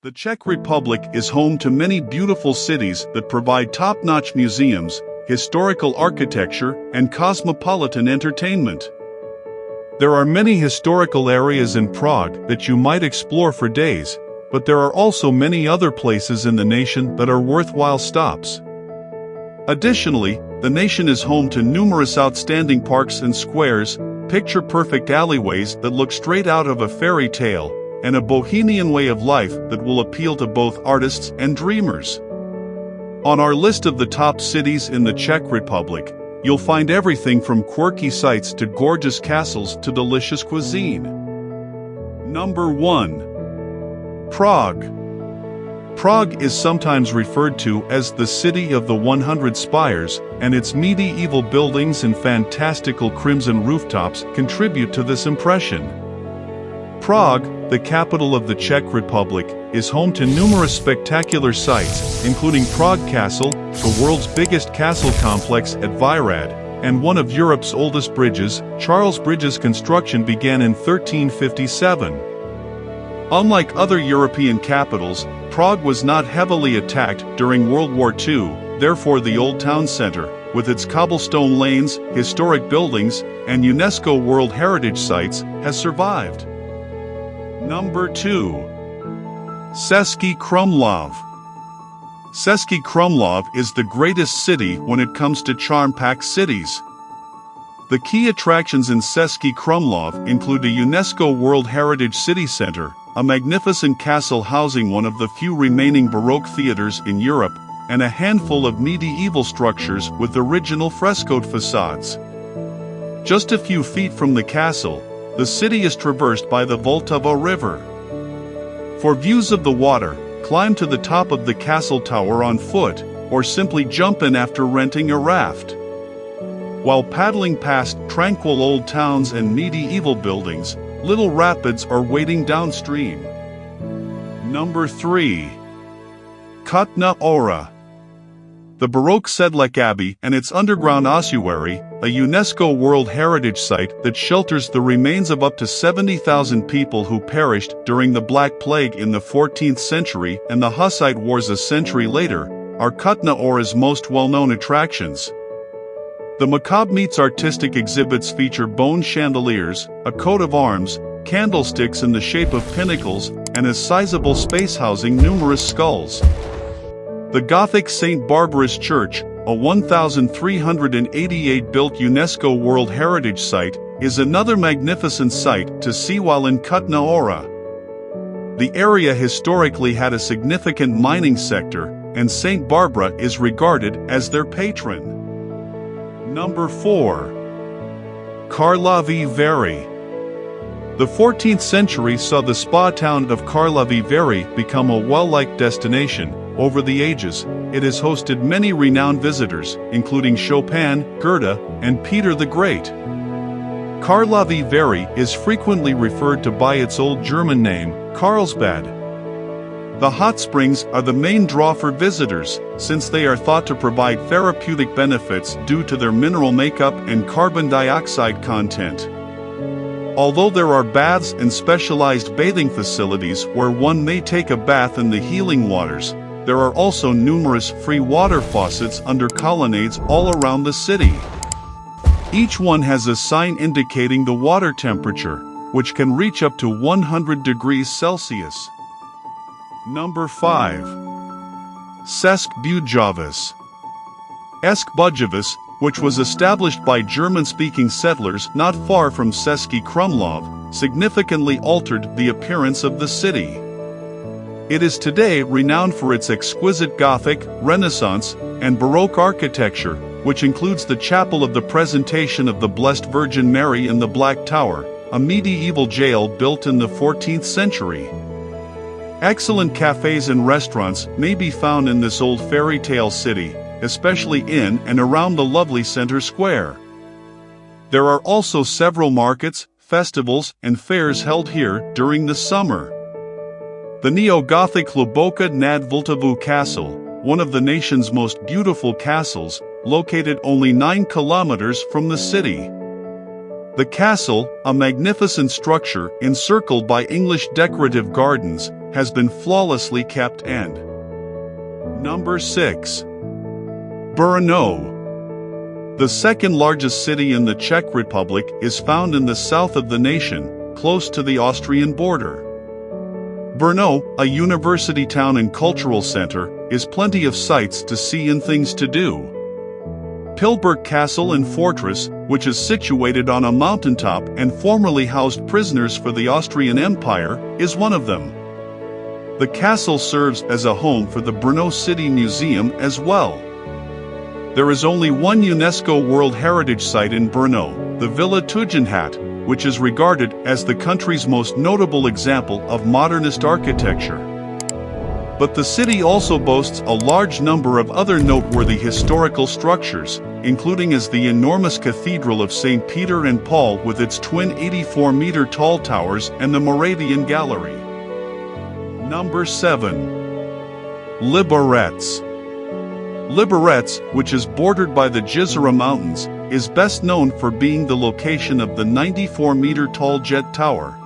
The Czech Republic is home to many beautiful cities that provide top-notch museums, historical architecture, and cosmopolitan entertainment. There are many historical areas in Prague that you might explore for days, but there are also many other places in the nation that are worthwhile stops. Additionally, the nation is home to numerous outstanding parks and squares, picture-perfect alleyways that look straight out of a fairy tale, and a bohemian way of life that will appeal to both artists and dreamers. On our list of the top cities in the Czech Republic, you'll find everything from quirky sights to gorgeous castles to delicious cuisine. Number 1. Prague. Prague is sometimes referred to as the City of the 100 Spires, and its medieval buildings and fantastical crimson rooftops contribute to this impression. Prague, the capital of the Czech Republic, is home to numerous spectacular sights, including Prague Castle, the world's biggest castle complex at Vyrad, and one of Europe's oldest bridges. Charles Bridge's construction began in 1357. Unlike other European capitals, Prague was not heavily attacked during World War II, therefore the Old Town Center, with its cobblestone lanes, historic buildings, and UNESCO World Heritage Sites, has survived. Number 2. Český Krumlov. Český Krumlov is the greatest city when it comes to charm-packed cities. The key attractions in Český Krumlov include a UNESCO World Heritage City Center, a magnificent castle housing one of the few remaining Baroque theaters in Europe, and a handful of medieval structures with original frescoed facades. Just a few feet from the castle, the city is traversed by the Vltava River. For views of the water, climb to the top of the castle tower on foot, or simply jump in after renting a raft. While paddling past tranquil old towns and medieval buildings, little rapids are waiting downstream. Number 3. Kutna Hora. The Baroque Sedlec Abbey and its underground ossuary, a UNESCO World Heritage Site that shelters the remains of up to 70,000 people who perished during the Black Plague in the 14th century and the Hussite Wars a century later, are Kutna Hora's most well-known attractions. The macabre meets artistic exhibits feature bone chandeliers, a coat of arms, candlesticks in the shape of pinnacles, and a sizable space housing numerous skulls. The Gothic St. Barbara's Church, a 1388-built UNESCO World Heritage Site, is another magnificent sight to see while in Kutna Hora. The area historically had a significant mining sector, and St. Barbara is regarded as their patron. Number 4. Karlovy Vary. The 14th century saw the spa town of Karlovy Vary become a well-liked destination. Over the ages, it has hosted many renowned visitors, including Chopin, Goethe, and Peter the Great. Karlovy Vary is frequently referred to by its old German name, Karlsbad. The hot springs are the main draw for visitors, since they are thought to provide therapeutic benefits due to their mineral makeup and carbon dioxide content. Although there are baths and specialized bathing facilities where one may take a bath in the healing waters, there are also numerous free water faucets under colonnades all around the city. Each one has a sign indicating the water temperature, which can reach up to 100 degrees Celsius. Number 5. Český Budějovice. Český Budějovice, which was established by German-speaking settlers not far from Český Krumlov, significantly altered the appearance of the city. It is today renowned for its exquisite Gothic, Renaissance, and Baroque architecture, which includes the Chapel of the Presentation of the Blessed Virgin Mary in the Black Tower, a medieval jail built in the 14th century. Excellent cafes and restaurants may be found in this old fairy tale city, especially in and around the lovely center square. There are also several markets, festivals, and fairs held here during the summer. The neo-Gothic Hluboká nad Vltavou Castle, one of the nation's most beautiful castles, located only 9 kilometers from the city. The castle, a magnificent structure encircled by English decorative gardens, has been flawlessly kept. And Number 6. Brno. The second largest city in the Czech Republic is found in the south of the nation, close to the Austrian border. Brno, a university town and cultural center, is plenty of sights to see and things to do. Pilberg Castle and Fortress, which is situated on a mountaintop and formerly housed prisoners for the Austrian Empire, is one of them. The castle serves as a home for the Brno City Museum as well. There is only one UNESCO World Heritage Site in Brno, the Villa Tugendhat, which is regarded as the country's most notable example of modernist architecture. But the city also boasts a large number of other noteworthy historical structures, including as the enormous Cathedral of St. Peter and Paul with its twin 84-meter-tall towers and the Moravian Gallery. Number 7. Liberec. Liberec, which is bordered by the Jizera Mountains, is best known for being the location of the 94-meter-tall Jet Tower.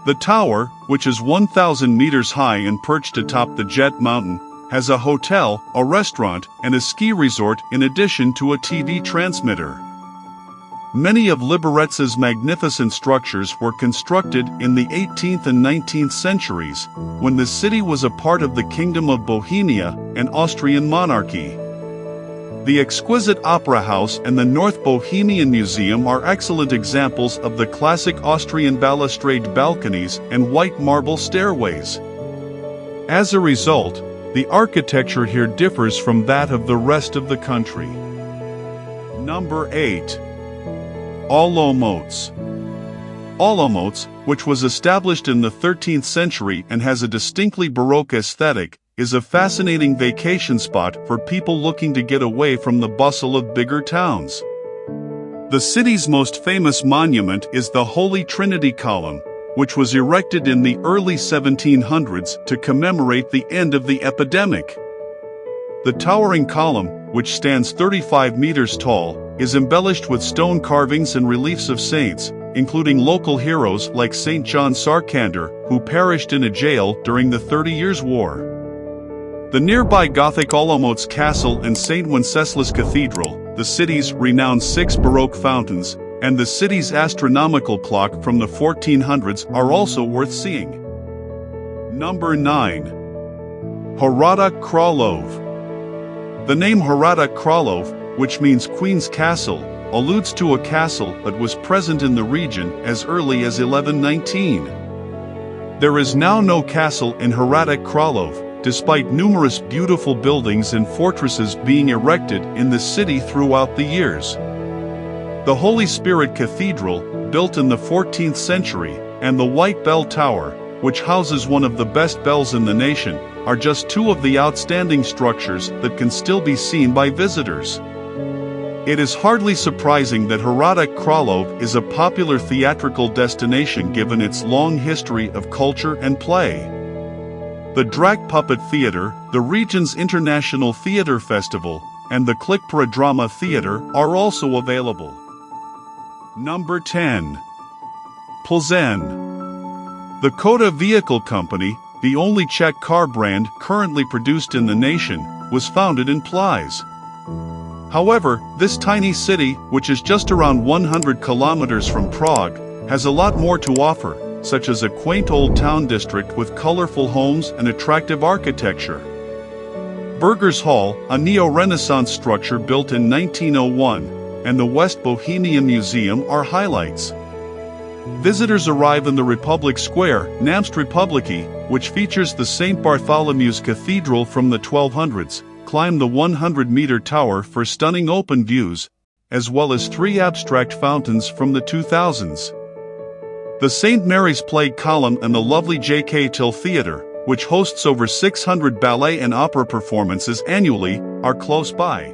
The tower, which is 1,000 meters high and perched atop the Jet Mountain, has a hotel, a restaurant, and a ski resort in addition to a TV transmitter. Many of Liberec's magnificent structures were constructed in the 18th and 19th centuries, when the city was a part of the Kingdom of Bohemia and Austrian monarchy. The exquisite Opera House and the North Bohemian Museum are excellent examples of the classic Austrian balustrade balconies and white marble stairways. As a result, the architecture here differs from that of the rest of the country. Number 8. Olomouc. Olomouc, which was established in the 13th century and has a distinctly Baroque aesthetic, is a fascinating vacation spot for people looking to get away from the bustle of bigger towns. The city's most famous monument is the Holy Trinity Column, which was erected in the early 1700s to commemorate the end of the epidemic. The towering column, which stands 35 meters tall, is embellished with stone carvings and reliefs of saints, including local heroes like St. John Sarkander, who perished in a jail during the 30 Years' War. The nearby Gothic Olomouc Castle and St. Wenceslas Cathedral, the city's renowned 6 Baroque fountains, and the city's astronomical clock from the 1400s are also worth seeing. Number 9. Hrad Králové. The name Hrad Králové, which means Queen's Castle, alludes to a castle that was present in the region as early as 1119. There is now no castle in Hrad Králové, despite numerous beautiful buildings and fortresses being erected in the city throughout the years. The Holy Spirit Cathedral, built in the 14th century, and the White Bell Tower, which houses one of the best bells in the nation, are just 2 of the outstanding structures that can still be seen by visitors. It is hardly surprising that Hrad Králové is a popular theatrical destination given its long history of culture and play. The Drac Puppet Theatre, the region's International Theatre Festival, and the Klikpra Drama Theatre are also available. Number 10. Plzeň. The Koda Vehicle Company, the only Czech car brand currently produced in the nation, was founded in Plzeň. However, this tiny city, which is just around 100 kilometers from Prague, has a lot more to offer, such as a quaint old town district with colorful homes and attractive architecture. Burgers Hall, a neo-Renaissance structure built in 1901, and the West Bohemian Museum are highlights. Visitors arrive in the Republic Square, Namst Republiky, which features the St. Bartholomew's Cathedral from the 1200s, climb the 100-meter tower for stunning open views, as well as 3 abstract fountains from the 2000s. The St. Mary's Play Column and the lovely J.K. Till Theatre, which hosts over 600 ballet and opera performances annually, are close by.